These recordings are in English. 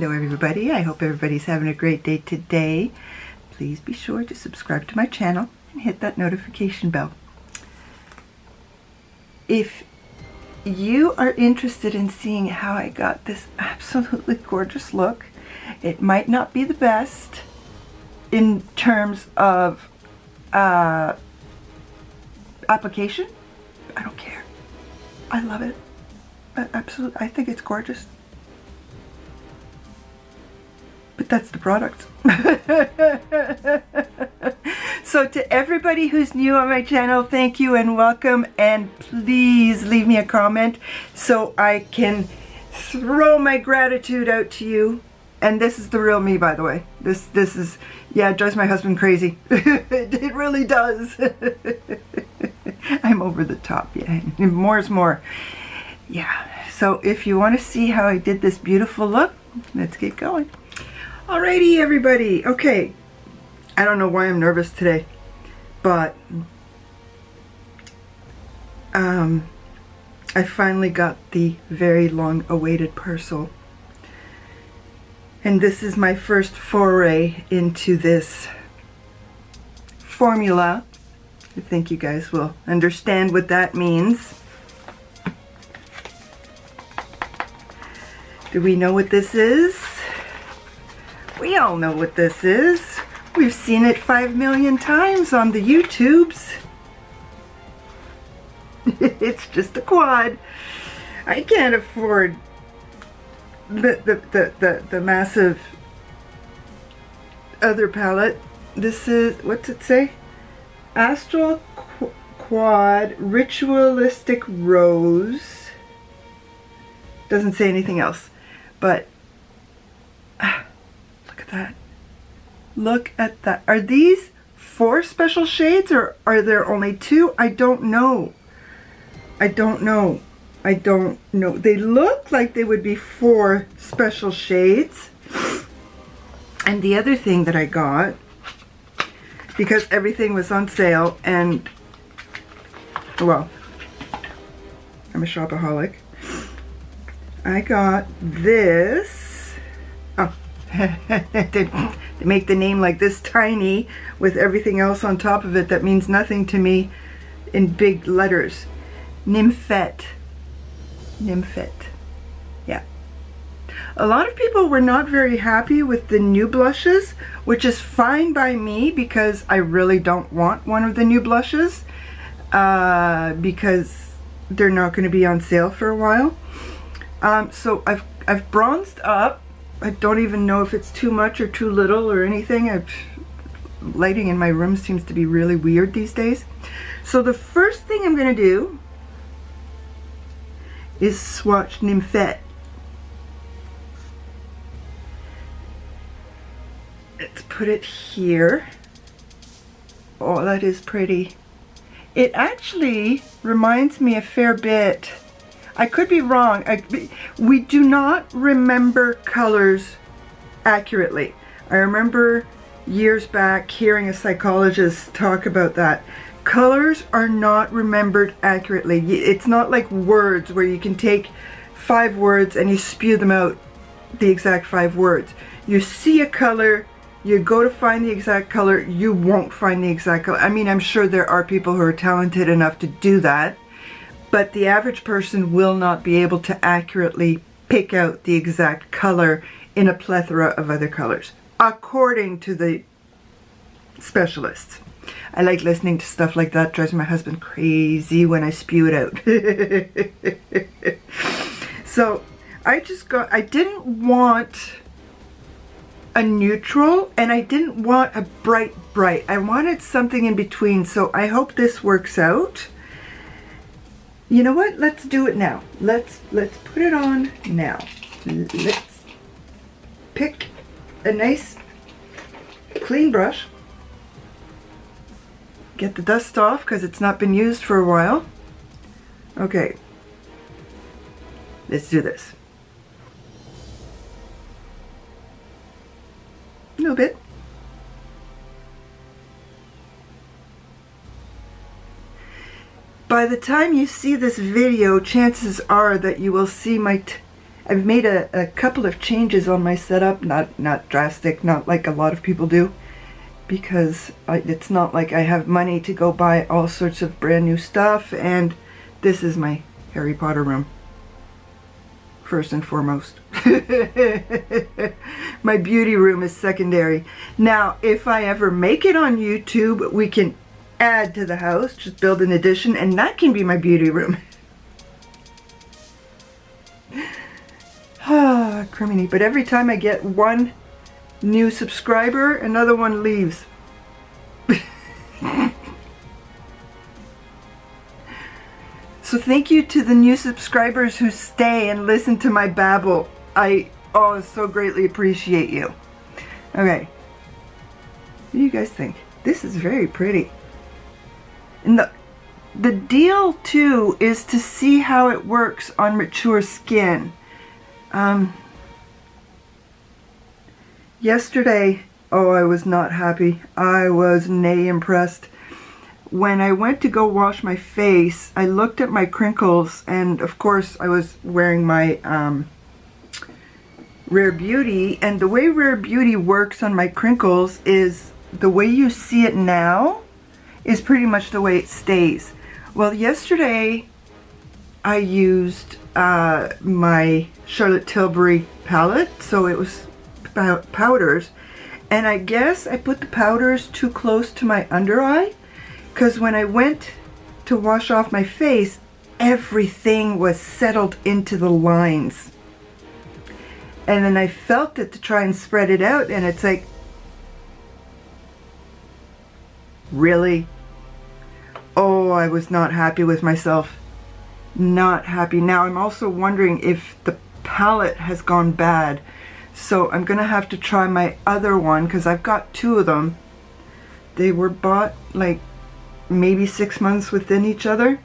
Hello everybody, I hope everybody's having a great day today. Please be sure to subscribe to my channel and hit that notification bell. If you are interested in seeing how I got this absolutely gorgeous look, it might not be the best in terms of application. I don't care. I love it. Absolutely, I think it's gorgeous. But that's the product. So to everybody who's new on my channel, thank you and welcome, and please leave me a comment so I can throw my gratitude out to you. And this is the real me, by the way. This is, yeah, it drives my husband crazy. It really does. I'm over the top, yeah. More is more. Yeah, so if you want to see how I did this beautiful look, let's get going. Alrighty, everybody. Okay, I don't know why I'm nervous today, but I finally got the very long-awaited parcel, and this is my first foray into this formula. I think you guys will understand what that means. Do we know what this is? We all know what this is. We've seen it 5 million times on the YouTubes. It's just a quad. I can't afford the massive other palette. This is, what's it say? Astral Quad Ritualistic Rose. Doesn't say anything else, but look at that. Look at that. Are these 4 special shades or are there only 2? I don't know. I don't know. I don't know. They look like they would be 4 special shades. And the other thing that I got, because everything was on sale, and well, I'm a shopaholic, I got this. Oh, they make the name like this tiny with everything else on top of it that means nothing to me in big letters. Nymphette. Nymphette. Yeah. A lot of people were not very happy with the new blushes, which is fine by me because I really don't want one of the new blushes because they're not going to be on sale for a while. So I've bronzed up. I don't even know if it's too much or too little or anything. Lighting in my room seems to be really weird these days. So the first thing I'm going to do is swatch Nymphette. Let's put it here. Oh, that is pretty. It actually reminds me a fair bit. I could be wrong. We do not remember colors accurately. I remember years back hearing a psychologist talk about that. Colors are not remembered accurately. It's not like words where you can take 5 words and you spew them out the exact 5 words. You see a color, you go to find the exact color, you won't find the exact color. I mean, I'm sure there are people who are talented enough to do that, but the average person will not be able to accurately pick out the exact color in a plethora of other colors, according to the specialists. I like listening to stuff like that. It drives my husband crazy when I spew it out. So I didn't want a neutral and I didn't want a bright. I wanted something in between, so I hope this works out. You know what? Let's do it now. Let's put it on now. Let's pick a nice clean brush. Get the dust off because it's not been used for a while. Okay. Let's do this. A little bit. By the time you see this video, chances are that you will see my I've made a couple of changes on my setup, not drastic, not like a lot of people do, because it's not like I have money to go buy all sorts of brand new stuff, and this is my Harry Potter room, first and foremost. My beauty room is secondary. Now, if I ever make it on YouTube, we can add to the house, just build an addition, and that can be my beauty room. Ah, criminy. But every time I get one new subscriber, another one leaves. So thank you to the new subscribers who stay and listen to my babble. I so greatly appreciate you. Okay. What do you guys think? This is very pretty. And the deal too is to see how it works on mature skin. Yesterday, I was not happy. I was nay impressed. When I went to go wash my face, I looked at my crinkles, and of course I was wearing my Rare Beauty, and the way Rare Beauty works on my crinkles is the way you see it now is pretty much the way it stays. Well, yesterday I used my Charlotte Tilbury palette, so it was powders, and I guess I put the powders too close to my under eye, because when I went to wash off my face, everything was settled into the lines. And then I felt it to try and spread it out, and it's like, really? Oh, I was not happy with myself. Not happy. Now I'm also wondering if the palette has gone bad. So I'm gonna have to try my other one, because I've got two of them. They were bought like maybe 6 months within each other,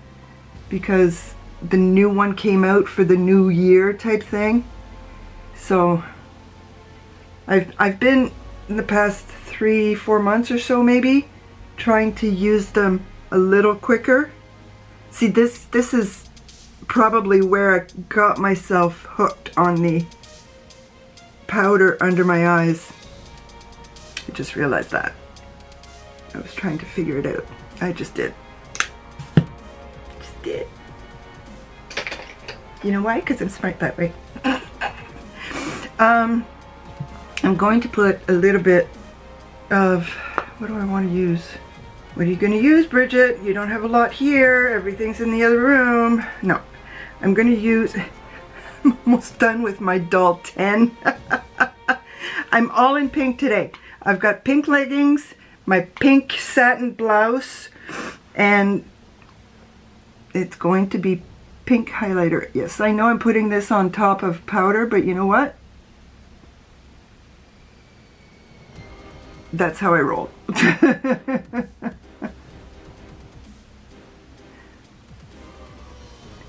because the new one came out for the new year type thing. So I've been in the past 3-4 months or so maybe trying to use them a little quicker. See, this is probably where I got myself hooked on the powder under my eyes. I just realized that. I was trying to figure it out. I just did. Just did. You know why? Because I'm smart that way. I'm going to put a little bit of, what do I want to use? What are you going to use, Bridget? You don't have a lot here. Everything's in the other room. No. I'm going to use, I'm almost done with my doll 10. I'm all in pink today. I've got pink leggings, my pink satin blouse, and it's going to be pink highlighter. Yes, I know I'm putting this on top of powder, but you know what? That's how I roll.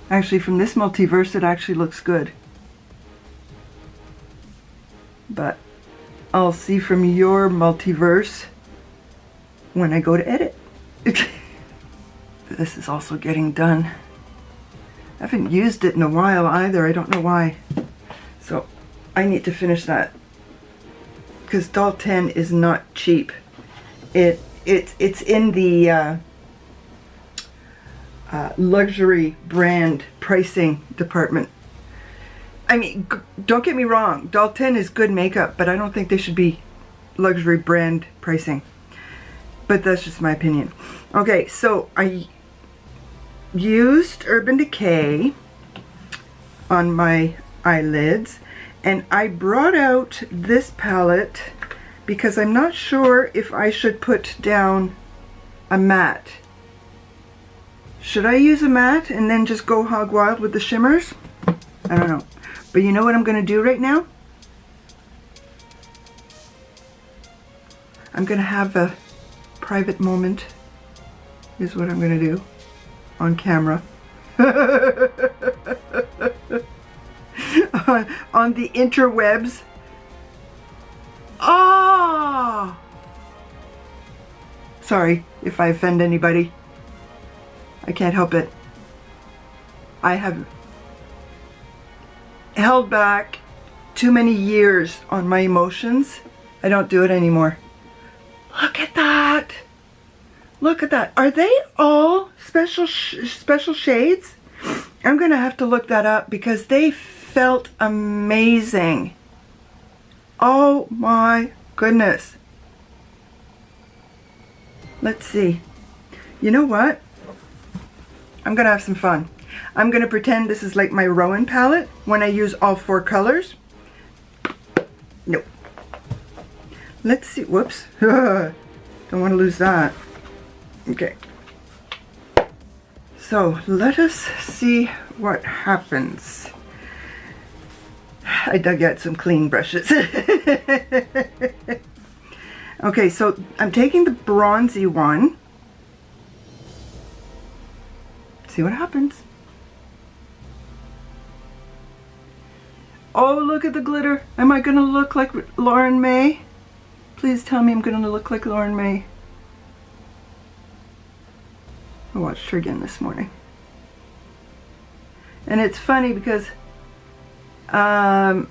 Actually, from this multiverse, it actually looks good. But I'll see from your multiverse when I go to edit. This is also getting done. I haven't used it in a while either. I don't know why. So I need to finish that, because doll 10 is not cheap. It's in the luxury brand pricing department. I mean, don't get me wrong, doll 10 is good makeup, but I don't think they should be luxury brand pricing. But that's just my opinion. Okay, so I used Urban Decay on my eyelids, and I brought out this palette because I'm not sure if I should put down a matte. Should I use a matte and then just go hog wild with the shimmers? I don't know. But you know what I'm going to do right now? I'm going to have a private moment, is what I'm going to do on camera. on the interwebs. Ah! Sorry if I offend anybody. I can't help it. I have held back too many years on my emotions, I don't do it anymore. Look at that. Look at that. Are they all special shades? I'm going to have to look that up because they felt amazing. Oh my goodness. Let's see. You know what? I'm going to have some fun. I'm going to pretend this is like my Rowan palette when I use all 4 colors. Nope. Let's see. Whoops. Don't want to lose that. Okay. So let us see what happens. I dug out some clean brushes. Okay, so I'm taking the bronzy one. See what happens. Oh, look at the glitter. Am I going to look like Lauren May? Please tell me I'm going to look like Lauren May. I watched her again this morning. And it's funny because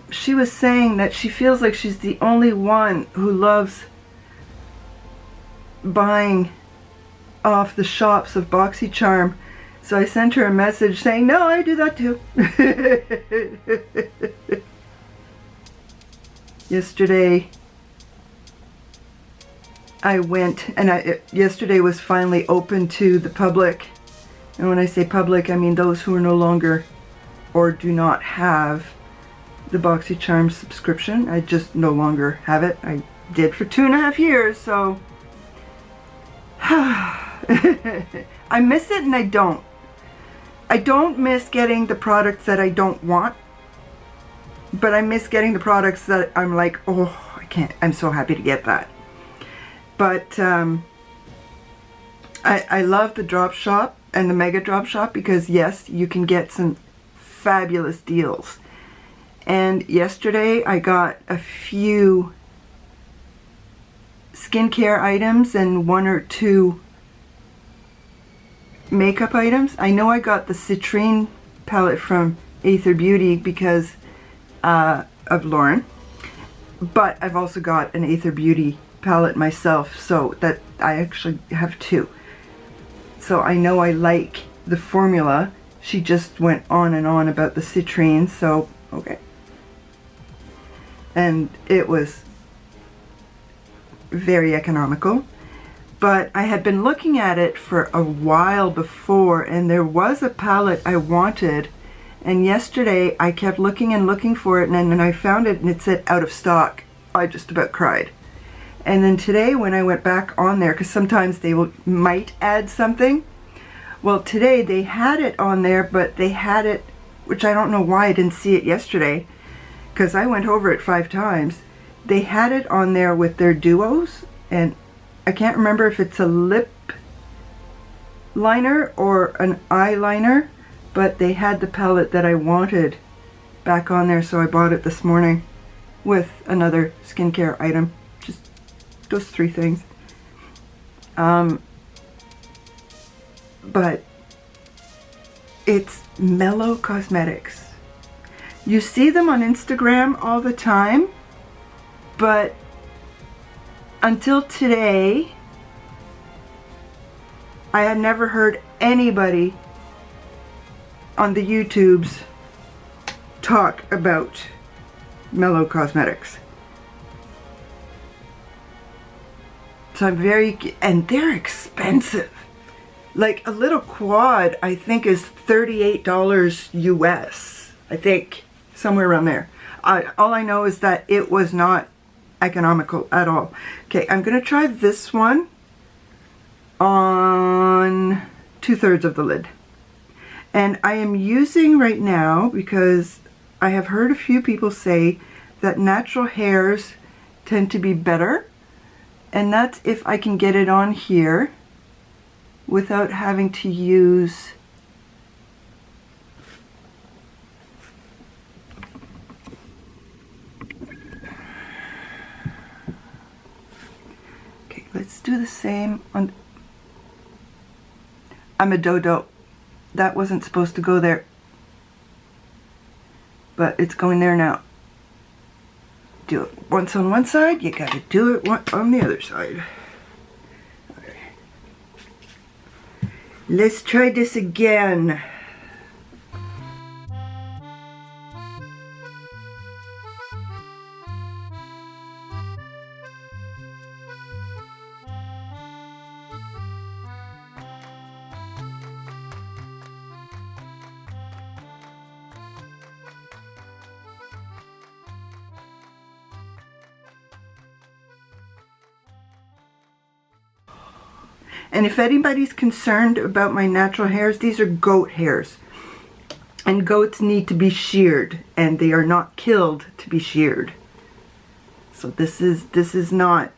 she was saying that she feels like she's the only one who loves buying off the shops of BoxyCharm. So I sent her a message saying, no, I do that too. Yesterday I went, and yesterday was finally open to the public. And when I say public, I mean those who are no longer or do not have the BoxyCharm subscription. I just no longer have it. I did for 2.5 years, so I miss it and I don't. I don't miss getting the products that I don't want, but I miss getting the products that I'm like, oh, I can't, I'm so happy to get that. But I love the drop shop and the mega drop shop because yes, you can get some fabulous deals. And yesterday I got a few skincare items and 1 or 2 makeup items. I know I got the citrine palette from Aether Beauty because of Lauren, but I've also got an Aether Beauty palette myself, so that I actually have 2. So I know I like the formula. She just went on and on about the citrine, so okay. And it was very economical. But I had been looking at it for a while before, and there was a palette I wanted, and yesterday I kept looking and looking for it, and then I found it and it said out of stock. I just about cried. And then today when I went back on there, because sometimes they might add something, well today they had it on there, but they had it, which I don't know why I didn't see it yesterday, because I went over it 5 times. They had it on there with their duos, and I can't remember if it's a lip liner or an eyeliner, but they had the palette that I wanted back on there, so I bought it this morning with another skincare item. Just those 3 things. But it's Mellow Cosmetics. You see them on Instagram all the time, but until today, I had never heard anybody on the YouTubes talk about Mellow Cosmetics. So I'm and they're expensive. Like a little quad, I think is $38 US. I think, somewhere around there. All I know is that it was not economical at all. Okay, I'm gonna try this one on 2/3 of the lid. And I am using right now, because I have heard a few people say that natural hairs tend to be better, and that's if I can get it on here without having to use let's do the same on. I'm a dodo. That wasn't supposed to go there. but it's going there now. Do it once on one side, you gotta do it on the other side. Okay. Let's try this again. And if anybody's concerned about my natural hairs, these are goat hairs. And goats need to be sheared, and they are not killed to be sheared. So this is not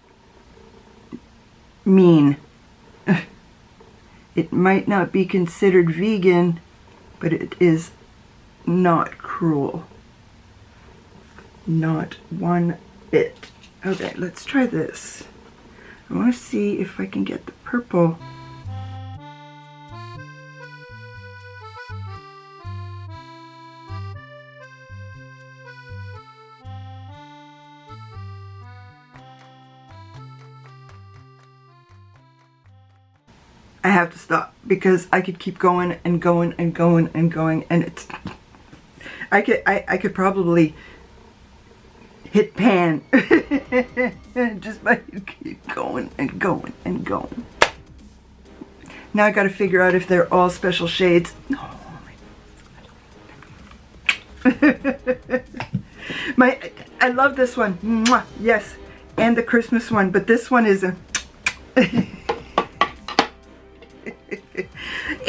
mean. It might not be considered vegan, but it is not cruel. Not one bit. Okay, let's try this. I want to see if I can get the purple. I have to stop because I could keep going and going and going and going, and it's I could probably hit pan just by keep going and going and going. Now I got to figure out if they're all special shades. Oh my I love this one. Mwah, yes, and the Christmas one, but this one is a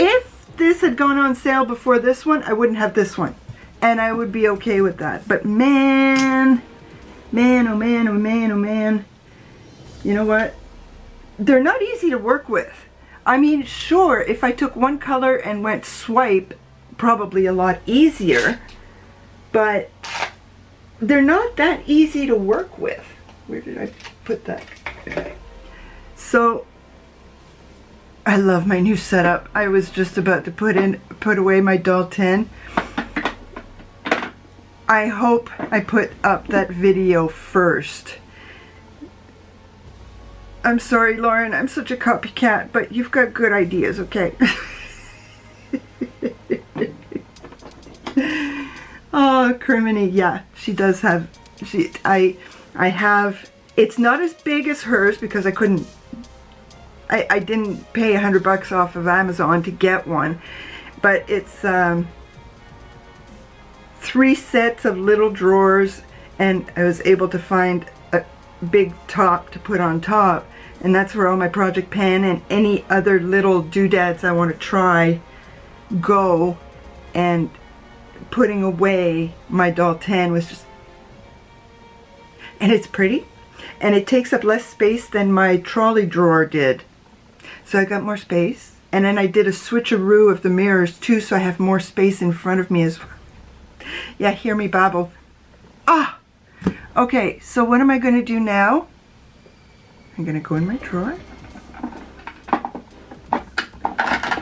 if this had gone on sale before this one, I wouldn't have this one, and I would be okay with that. But man, oh man, oh man, oh man. You know what? They're not easy to work with. I mean, sure, if I took one color and went swipe, probably a lot easier, but they're not that easy to work with. Where did I put that? Okay. So, I love my new setup. I was just about to put away my doll 10. I hope I put up that video first. I'm sorry, Lauren, I'm such a copycat, but you've got good ideas, okay? Oh, Criminy, yeah, she does have, I have, it's not as big as hers because I couldn't, I didn't pay $100 off of Amazon to get one, but it's 3 sets of little drawers, and I was able to find a big top to put on top, and that's where all my project pen and any other little doodads I want to try go. And putting away my doll 10 was just, and it's pretty, and it takes up less space than my trolley drawer did, so I got more space. And then I did a switcheroo of the mirrors too, so I have more space in front of me as well. Yeah, hear me babble. Ah! Okay, so what am I going to do now? I'm going to go in my drawer.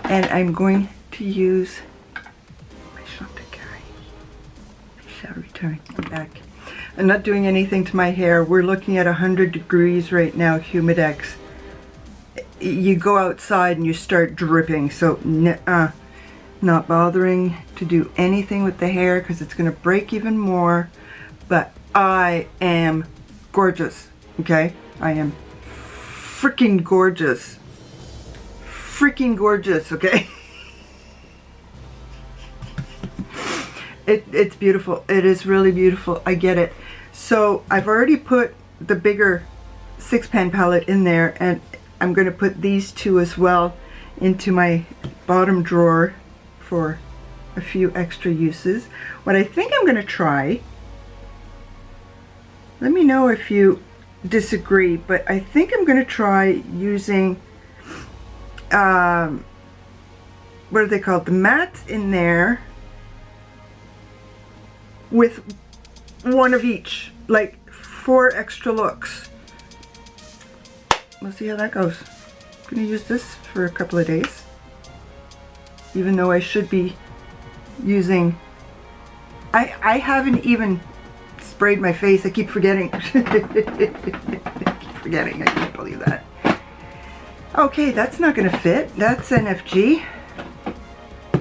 And I'm going to use my chantecaille. I shall return. I'm back. I'm not doing anything to my hair. We're looking at 100 degrees right now, humidex. You go outside and you start dripping, so not bothering to do anything with the hair because it's going to break even more. But I am gorgeous, okay? I am freaking gorgeous. Freaking gorgeous, okay? It's beautiful. It is really beautiful. I get it. So I've already put the bigger 6-pan palette in there, and I'm going to put these two as well into my bottom drawer for a few extra uses. What I think I'm going to try, let me know if you disagree, but I think I'm going to try using what are they called, the mats in there with one of each, like 4 extra looks. We'll see how that goes. I'm going to use this for a couple of days, even though I should be using I haven't even sprayed my face. I keep forgetting. I can't believe that. Okay, that's not going to fit. That's NFG.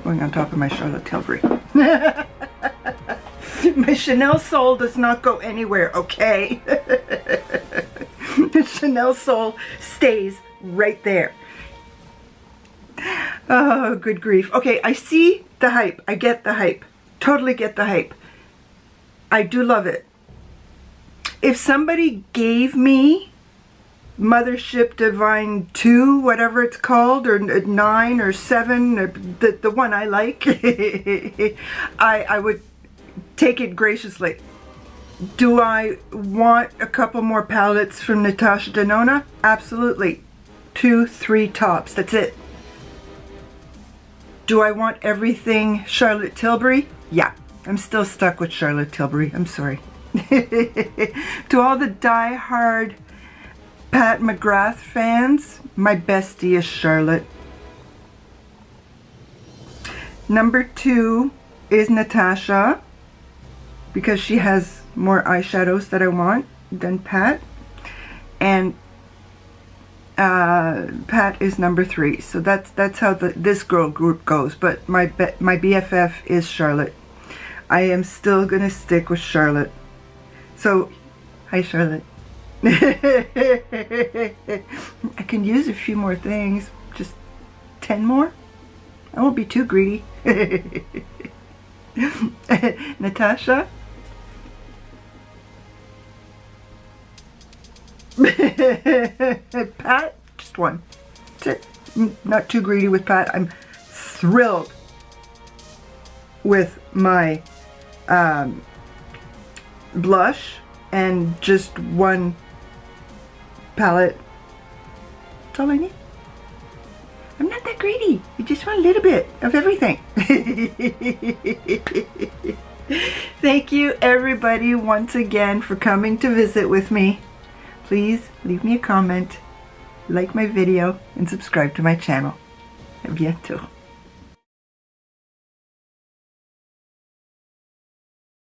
Going on top of my Charlotte Tilbury. My Chanel sole does not go anywhere, okay? The Chanel sole stays right there. Oh, good grief. Okay, I see the hype. I get the hype. Totally get the hype. I do love it. If somebody gave me Mothership Divine 2, whatever it's called, or 9 or 7, or the one I like, I would take it graciously. Do I want a couple more palettes from Natasha Denona? Absolutely. 2, 3 tops. That's it. Do I want everything Charlotte Tilbury? Yeah. I'm still stuck with Charlotte Tilbury. I'm sorry. To all the die-hard Pat McGrath fans, my bestie is Charlotte. Number 2 is Natasha, because she has more eyeshadows that I want than Pat. And Pat is number 3. So that's how this girl group goes. But my BFF is Charlotte. I am still gonna stick with Charlotte. So, hi Charlotte. I can use a few more things. Just 10 more? I won't be too greedy. Natasha? Pat? Just 1. That's it. Not too greedy with Pat. I'm thrilled with my blush and just 1 palette. That's all I need. I'm not that greedy. I just want a little bit of everything. Thank you everybody once again for coming to visit with me. Please leave me a comment, like my video, and subscribe to my channel. À bientôt.